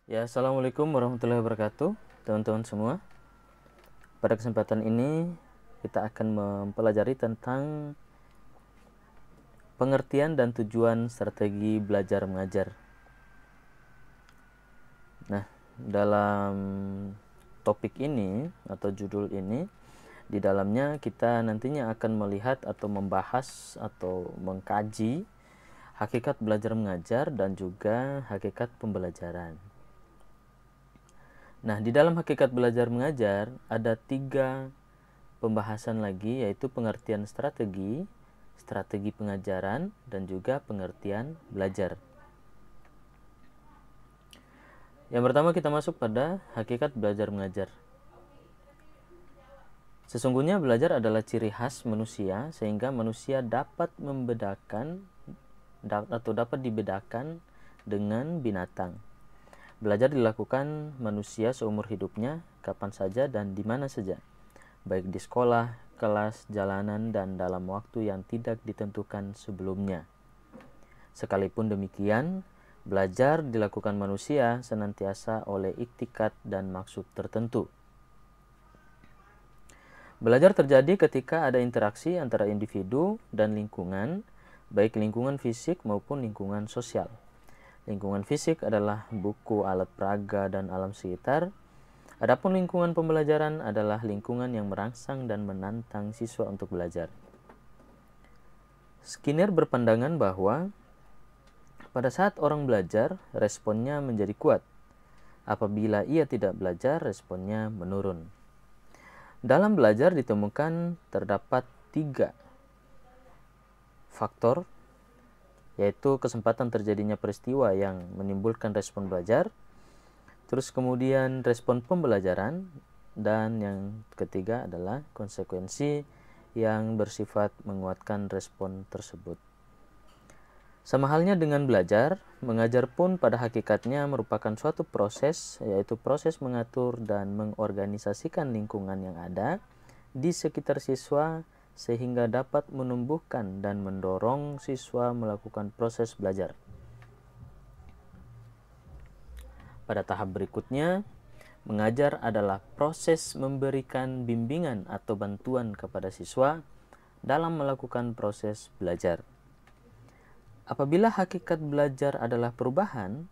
Ya, Assalamualaikum warahmatullahi wabarakatuh, teman-teman semua. Pada kesempatan ini, kita akan mempelajari tentang pengertian dan tujuan strategi belajar mengajar. Nah, dalam topik ini atau judul ini, di dalamnya kita nantinya akan melihat atau membahas atau mengkaji hakikat belajar mengajar dan juga hakikat pembelajaran. Nah, di dalam hakikat belajar mengajar ada 3 pembahasan lagi, yaitu pengertian strategi, strategi pengajaran, dan juga pengertian belajar. Yang pertama kita masuk pada hakikat belajar mengajar. Sesungguhnya belajar adalah ciri khas manusia sehingga manusia dapat membedakan atau dapat dibedakan dengan binatang. Belajar dilakukan manusia seumur hidupnya, kapan saja dan di mana saja, baik di sekolah, kelas, jalanan, dan dalam waktu yang tidak ditentukan sebelumnya. Sekalipun demikian, belajar dilakukan manusia senantiasa oleh iktikat dan maksud tertentu. Belajar terjadi ketika ada interaksi antara individu dan lingkungan, baik lingkungan fisik maupun lingkungan sosial. Lingkungan fisik adalah buku, alat peraga, dan alam sekitar. Adapun lingkungan pembelajaran adalah lingkungan yang merangsang dan menantang siswa untuk belajar. Skinner berpandangan bahwa pada saat orang belajar, responnya menjadi kuat. Apabila ia tidak belajar, responnya menurun. Dalam belajar ditemukan terdapat 3 faktor, yaitu kesempatan terjadinya peristiwa yang menimbulkan respon belajar, terus kemudian respon pembelajaran, dan yang ketiga adalah konsekuensi yang bersifat menguatkan respon tersebut. Sama halnya dengan belajar, mengajar pun pada hakikatnya merupakan suatu proses, yaitu proses mengatur dan mengorganisasikan lingkungan yang ada di sekitar siswa sehingga dapat menumbuhkan dan mendorong siswa melakukan proses belajar. Pada tahap berikutnya, mengajar adalah proses memberikan bimbingan atau bantuan kepada siswa dalam melakukan proses belajar. Apabila hakikat belajar adalah perubahan,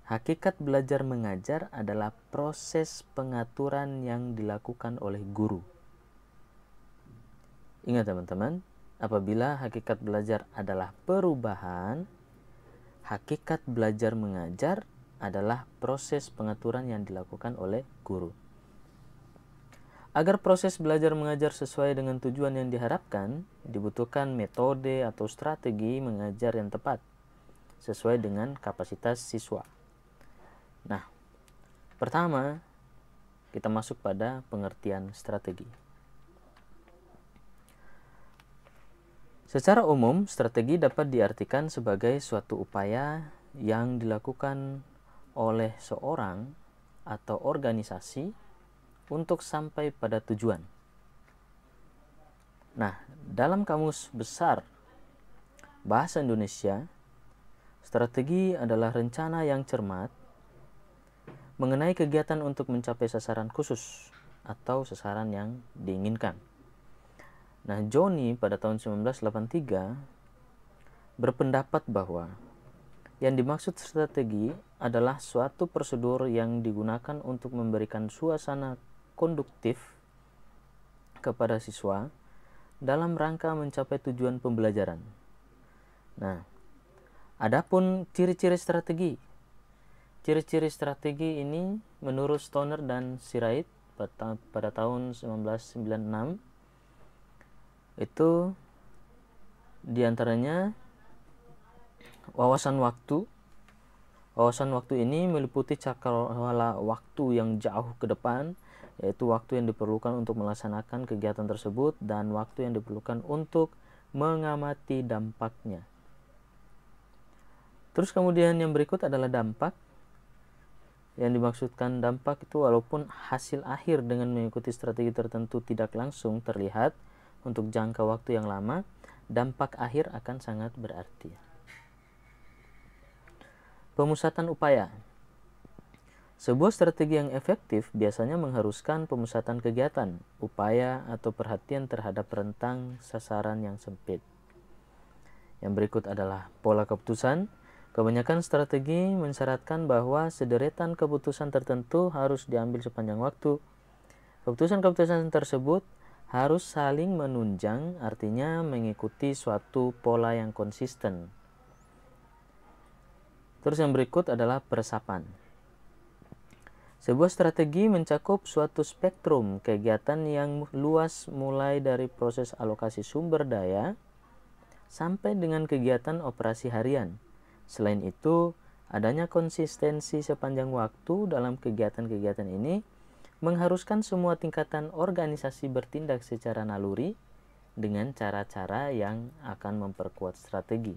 hakikat belajar mengajar adalah proses pengaturan yang dilakukan oleh guru. Ingat teman-teman, apabila hakikat belajar adalah perubahan, hakikat belajar mengajar adalah proses pengaturan yang dilakukan oleh guru. Agar proses belajar mengajar sesuai dengan tujuan yang diharapkan, dibutuhkan metode atau strategi mengajar yang tepat, sesuai dengan kapasitas siswa. Nah, pertama, kita masuk pada pengertian strategi. Secara umum, strategi dapat diartikan sebagai suatu upaya yang dilakukan oleh seorang atau organisasi untuk sampai pada tujuan. Nah, dalam Kamus Besar Bahasa Indonesia, strategi adalah rencana yang cermat mengenai kegiatan untuk mencapai sasaran khusus atau sasaran yang diinginkan. Nah, Johnny pada tahun 1983 berpendapat bahwa yang dimaksud strategi adalah suatu prosedur yang digunakan untuk memberikan suasana konduktif kepada siswa dalam rangka mencapai tujuan pembelajaran. Nah, adapun ciri-ciri strategi. Ciri-ciri strategi ini menurut Stoner dan Sirait pada tahun 1996 itu diantaranya wawasan waktu. Wawasan waktu ini meliputi cakrawala waktu yang jauh ke depan, yaitu waktu yang diperlukan untuk melaksanakan kegiatan tersebut dan waktu yang diperlukan untuk mengamati dampaknya. Terus kemudian yang berikut adalah dampak. Yang dimaksudkan dampak itu walaupun hasil akhir dengan mengikuti strategi tertentu tidak langsung terlihat untuk jangka waktu yang lama, dampak akhir akan sangat berarti. Pemusatan upaya. Sebuah strategi yang efektif biasanya mengharuskan pemusatan kegiatan, upaya, atau perhatian terhadap rentang sasaran yang sempit. Yang berikut adalah pola keputusan. Kebanyakan strategi mensyaratkan bahwa sederetan keputusan tertentu harus diambil sepanjang waktu. Keputusan-keputusan tersebut harus saling menunjang, artinya mengikuti suatu pola yang konsisten. Terus yang berikut adalah peresapan. Sebuah strategi mencakup suatu spektrum kegiatan yang luas, mulai dari proses alokasi sumber daya sampai dengan kegiatan operasi harian. Selain itu, adanya konsistensi sepanjang waktu dalam kegiatan-kegiatan ini mengharuskan semua tingkatan organisasi bertindak secara naluri dengan cara-cara yang akan memperkuat strategi.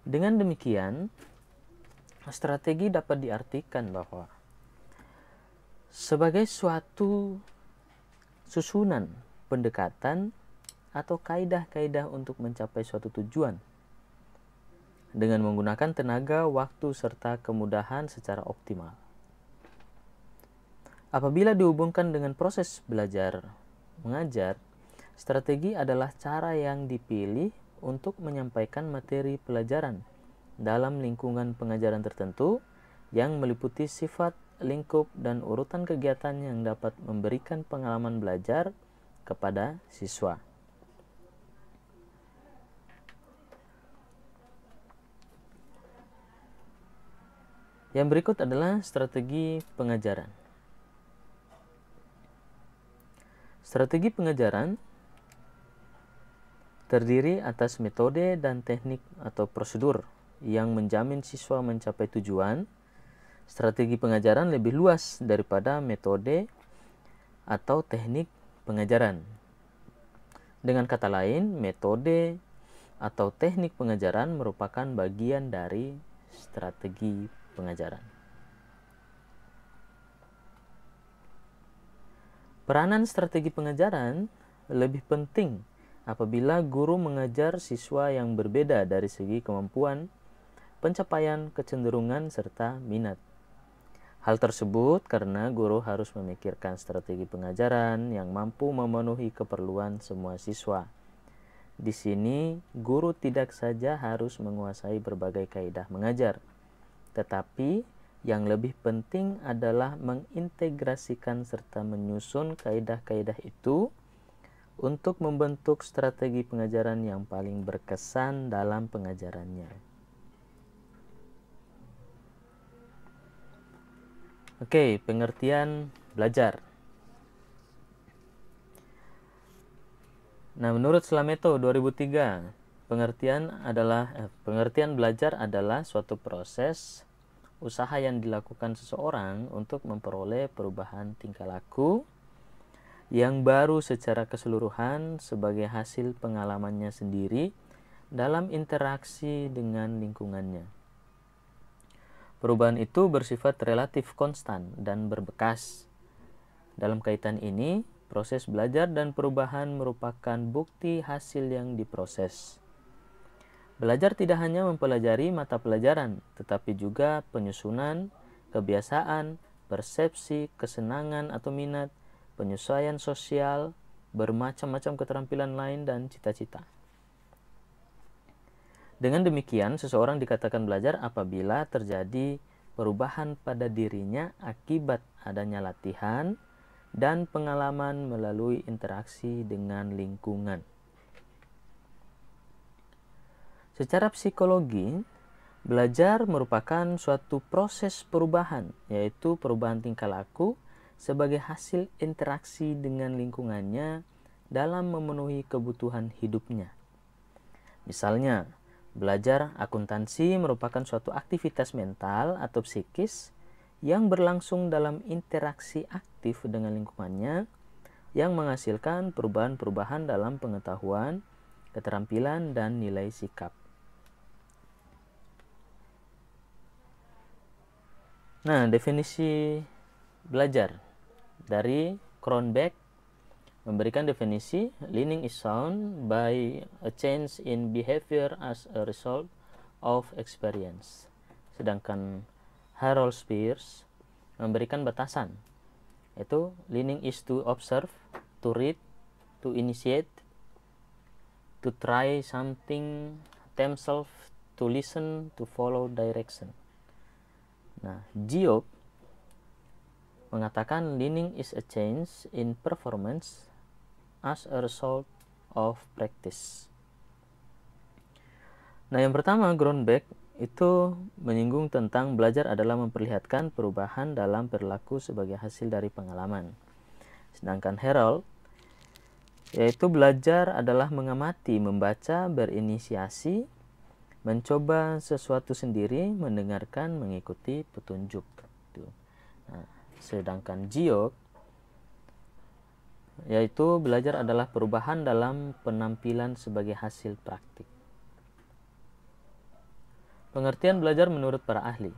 Dengan demikian, strategi dapat diartikan bahwa sebagai suatu susunan pendekatan atau kaidah-kaidah untuk mencapai suatu tujuan dengan menggunakan tenaga, waktu, serta kemudahan secara optimal. Apabila dihubungkan dengan proses belajar mengajar, strategi adalah cara yang dipilih untuk menyampaikan materi pelajaran dalam lingkungan pengajaran tertentu yang meliputi sifat, lingkup, dan urutan kegiatan yang dapat memberikan pengalaman belajar kepada siswa. Yang berikut adalah strategi pengajaran. Strategi pengajaran terdiri atas metode dan teknik atau prosedur yang menjamin siswa mencapai tujuan. Strategi pengajaran lebih luas daripada metode atau teknik pengajaran. Dengan kata lain, metode atau teknik pengajaran merupakan bagian dari strategi pengajaran. Peranan strategi pengajaran lebih penting apabila guru mengajar siswa yang berbeda dari segi kemampuan, pencapaian, kecenderungan, serta minat. Hal tersebut karena guru harus memikirkan strategi pengajaran yang mampu memenuhi keperluan semua siswa. Di sini, guru tidak saja harus menguasai berbagai kaidah mengajar, tetapi yang lebih penting adalah mengintegrasikan serta menyusun kaidah-kaidah itu untuk membentuk strategi pengajaran yang paling berkesan dalam pengajarannya. Oke, pengertian belajar. Nah, menurut Slameto 2003, pengertian belajar adalah suatu proses usaha yang dilakukan seseorang untuk memperoleh perubahan tingkah laku yang baru secara keseluruhan sebagai hasil pengalamannya sendiri dalam interaksi dengan lingkungannya. Perubahan itu bersifat relatif konstan dan berbekas. Dalam kaitan ini, proses belajar dan perubahan merupakan bukti hasil yang diproses. Belajar tidak hanya mempelajari mata pelajaran, tetapi juga penyusunan, kebiasaan, persepsi, kesenangan atau minat, penyesuaian sosial, bermacam-macam keterampilan lain, dan cita-cita. Dengan demikian, seseorang dikatakan belajar apabila terjadi perubahan pada dirinya akibat adanya latihan dan pengalaman melalui interaksi dengan lingkungan. Secara psikologi, belajar merupakan suatu proses perubahan, yaitu perubahan tingkah laku sebagai hasil interaksi dengan lingkungannya dalam memenuhi kebutuhan hidupnya. Misalnya, belajar akuntansi merupakan suatu aktivitas mental atau psikis yang berlangsung dalam interaksi aktif dengan lingkungannya yang menghasilkan perubahan-perubahan dalam pengetahuan, keterampilan, dan nilai sikap. Nah, definisi belajar dari Cronbach memberikan definisi, learning is sound by a change in behavior as a result of experience. Sedangkan Harold Spears memberikan batasan. Itu learning is to observe, to read, to initiate, to try something themselves, to listen, to follow direction. Nah, Geoff mengatakan learning is a change in performance as a result of practice. Nah, yang pertama, Groenberg itu menyinggung tentang belajar adalah memperlihatkan perubahan dalam perilaku sebagai hasil dari pengalaman. Sedangkan Harold, yaitu belajar adalah mengamati, membaca, berinisiasi, mencoba sesuatu sendiri, mendengarkan, mengikuti petunjuk. Nah, sedangkan Geoff, yaitu belajar adalah perubahan dalam penampilan sebagai hasil praktik. Pengertian belajar menurut para ahli.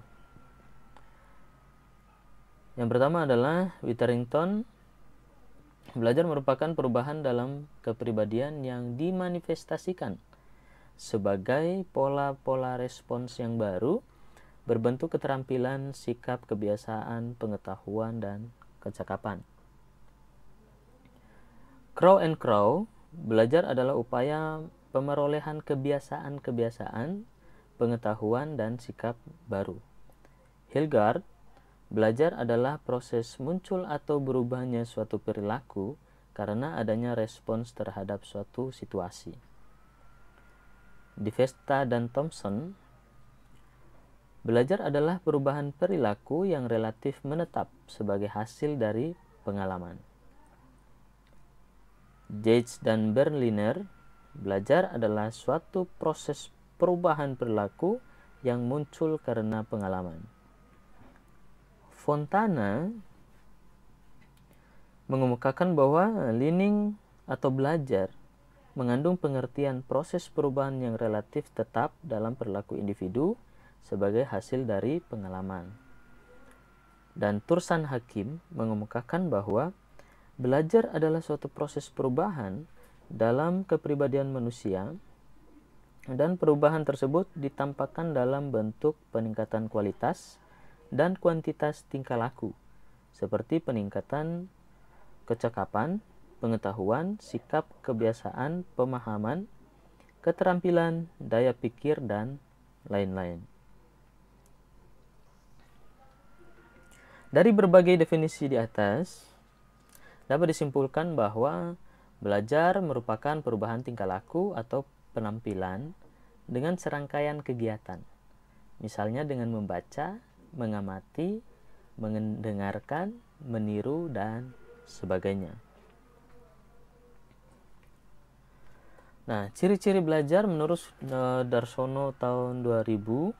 Yang pertama adalah Witherington, belajar merupakan perubahan dalam kepribadian yang dimanifestasikan sebagai pola-pola respons yang baru, berbentuk keterampilan, sikap, kebiasaan, pengetahuan, dan kecakapan. Crow and Crow, belajar adalah upaya pemerolehan kebiasaan-kebiasaan, pengetahuan, dan sikap baru. Hilgard, belajar adalah proses muncul atau berubahnya suatu perilaku karena adanya respons terhadap suatu situasi. Divesta dan Thompson, belajar adalah perubahan perilaku yang relatif menetap sebagai hasil dari pengalaman. Yates dan Berliner, belajar adalah suatu proses perubahan perilaku yang muncul karena pengalaman. Fontana mengemukakan bahwa learning atau belajar mengandung pengertian proses perubahan yang relatif tetap dalam perilaku individu sebagai hasil dari pengalaman. Dan Tursan Hakim mengemukakan bahwa belajar adalah suatu proses perubahan dalam kepribadian manusia, dan perubahan tersebut ditampakkan dalam bentuk peningkatan kualitas dan kuantitas tingkah laku, seperti peningkatan kecakapan, pengetahuan, sikap, kebiasaan, pemahaman, keterampilan, daya pikir, dan lain-lain. Dari berbagai definisi di atas, dapat disimpulkan bahwa belajar merupakan perubahan tingkah laku atau penampilan dengan serangkaian kegiatan, misalnya dengan membaca, mengamati, mendengarkan, meniru, dan sebagainya. Nah, ciri-ciri belajar menurut Darsono tahun 2000,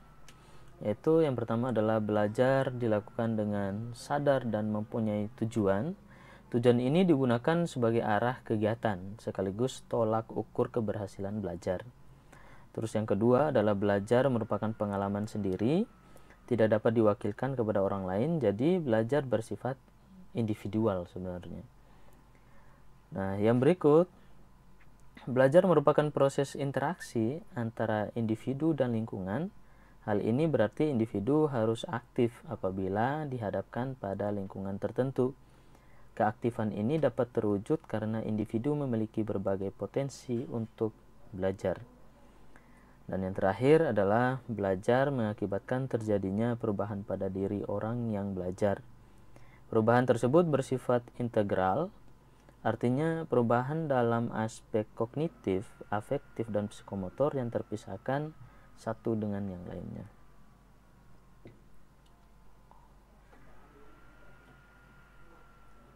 yaitu yang pertama adalah belajar dilakukan dengan sadar dan mempunyai tujuan. Tujuan ini digunakan sebagai arah kegiatan sekaligus tolak ukur keberhasilan belajar. Terus yang kedua adalah belajar merupakan pengalaman sendiri, tidak dapat diwakilkan kepada orang lain, jadi belajar bersifat individual sebenarnya. Nah, yang berikut, belajar merupakan proses interaksi antara individu dan lingkungan. Hal ini berarti individu harus aktif apabila dihadapkan pada lingkungan tertentu. Keaktifan ini dapat terwujud karena individu memiliki berbagai potensi untuk belajar. Dan yang terakhir adalah belajar mengakibatkan terjadinya perubahan pada diri orang yang belajar. Perubahan tersebut bersifat integral, artinya perubahan dalam aspek kognitif, afektif, dan psikomotor yang terpisahkan satu dengan yang lainnya.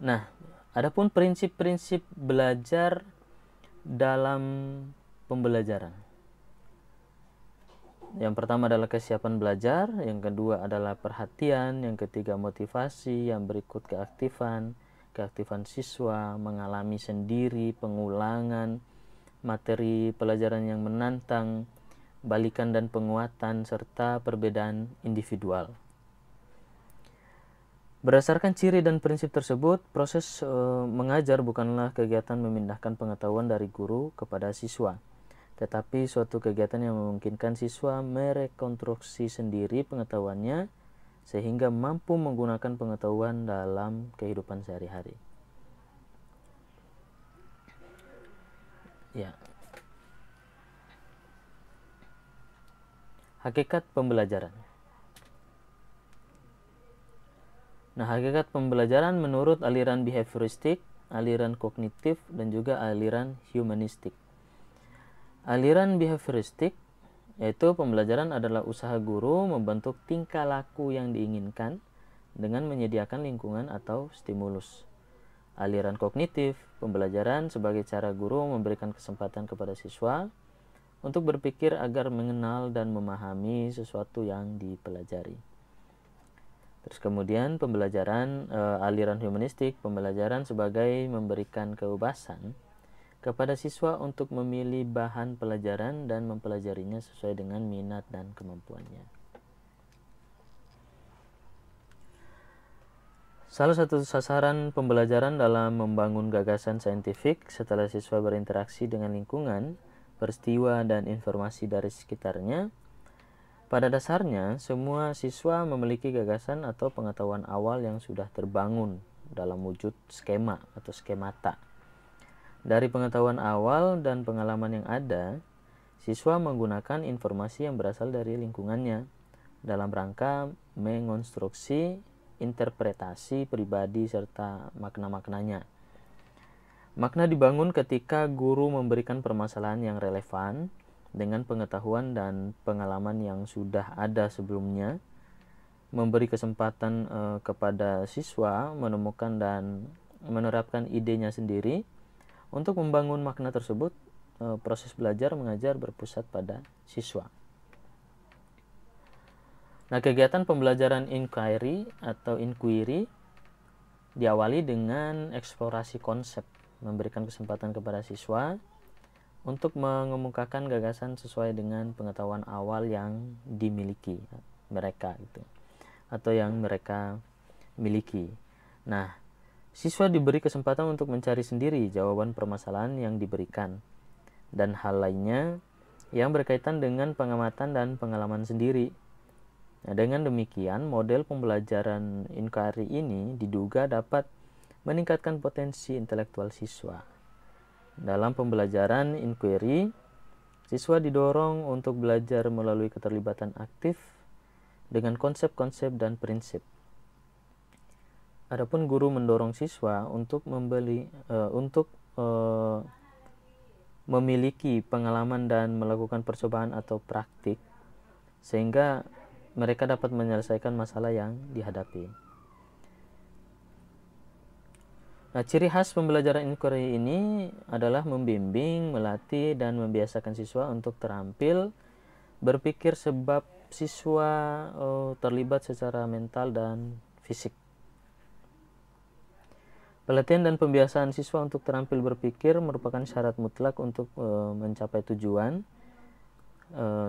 Nah, adapun prinsip-prinsip belajar dalam pembelajaran. Yang pertama adalah kesiapan belajar, yang kedua adalah perhatian, yang ketiga motivasi, yang berikut keaktifan siswa, mengalami sendiri, pengulangan, materi pelajaran yang menantang, balikan dan penguatan, serta perbedaan individual. Berdasarkan ciri dan prinsip tersebut, proses mengajar bukanlah kegiatan memindahkan pengetahuan dari guru kepada siswa, tetapi suatu kegiatan yang memungkinkan siswa merekonstruksi sendiri pengetahuannya sehingga mampu menggunakan pengetahuan dalam kehidupan sehari-hari. Ya. Hakikat pembelajaran. Nah, hakikat pembelajaran menurut aliran behavioristik, aliran kognitif, dan juga aliran humanistik. Aliran behavioristik yaitu pembelajaran adalah usaha guru membentuk tingkah laku yang diinginkan dengan menyediakan lingkungan atau stimulus. Aliran kognitif, pembelajaran sebagai cara guru memberikan kesempatan kepada siswa untuk berpikir agar mengenal dan memahami sesuatu yang dipelajari. Terus kemudian pembelajaran aliran humanistik, pembelajaran sebagai memberikan kebebasan kepada siswa untuk memilih bahan pelajaran dan mempelajarinya sesuai dengan minat dan kemampuannya. Salah satu sasaran pembelajaran dalam membangun gagasan saintifik setelah siswa berinteraksi dengan lingkungan, peristiwa, dan informasi dari sekitarnya. Pada dasarnya, semua siswa memiliki gagasan atau pengetahuan awal yang sudah terbangun dalam wujud skema atau skemata. Dari pengetahuan awal dan pengalaman yang ada, siswa menggunakan informasi yang berasal dari lingkungannya dalam rangka mengonstruksi interpretasi pribadi serta makna-maknanya. Makna dibangun ketika guru memberikan permasalahan yang relevan dengan pengetahuan dan pengalaman yang sudah ada sebelumnya, memberi kesempatan kepada siswa menemukan dan menerapkan idenya sendiri. Untuk membangun makna tersebut, proses belajar mengajar berpusat pada siswa. Nah, kegiatan pembelajaran inquiry atau inquiry diawali dengan eksplorasi konsep, memberikan kesempatan kepada siswa untuk mengemukakan gagasan sesuai dengan pengetahuan awal yang dimiliki mereka gitu, atau yang mereka miliki. Nah, siswa diberi kesempatan untuk mencari sendiri jawaban permasalahan yang diberikan dan hal lainnya yang berkaitan dengan pengamatan dan pengalaman sendiri. Nah, dengan demikian, model pembelajaran inquiry ini diduga dapat meningkatkan potensi intelektual siswa. Dalam pembelajaran inquiry, siswa didorong untuk belajar melalui keterlibatan aktif dengan konsep-konsep dan prinsip. Adapun guru mendorong siswa untuk memiliki pengalaman dan melakukan percobaan atau praktik sehingga mereka dapat menyelesaikan masalah yang dihadapi. Nah, ciri khas pembelajaran inquiry ini adalah membimbing, melatih, dan membiasakan siswa untuk terampil berpikir sebab siswa terlibat secara mental dan fisik. Pelatihan dan pembiasaan siswa untuk terampil berpikir merupakan syarat mutlak untuk mencapai tujuan.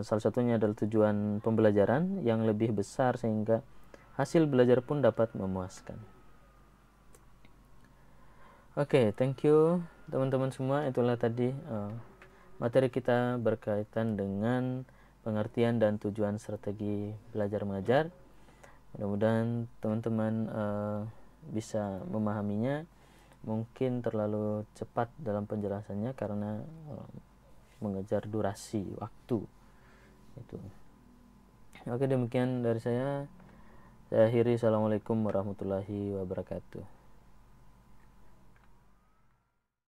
Salah satunya adalah tujuan pembelajaran yang lebih besar sehingga hasil belajar pun dapat memuaskan. Oke, thank you teman-teman semua. Itulah tadi materi kita berkaitan dengan pengertian dan tujuan strategi belajar mengajar. Mudah-mudahan teman-teman bisa memahaminya. Mungkin terlalu cepat dalam penjelasannya karena mengejar durasi waktu itu. Oke, demikian dari saya. Saya akhiri. Assalamualaikum warahmatullahi wabarakatuh.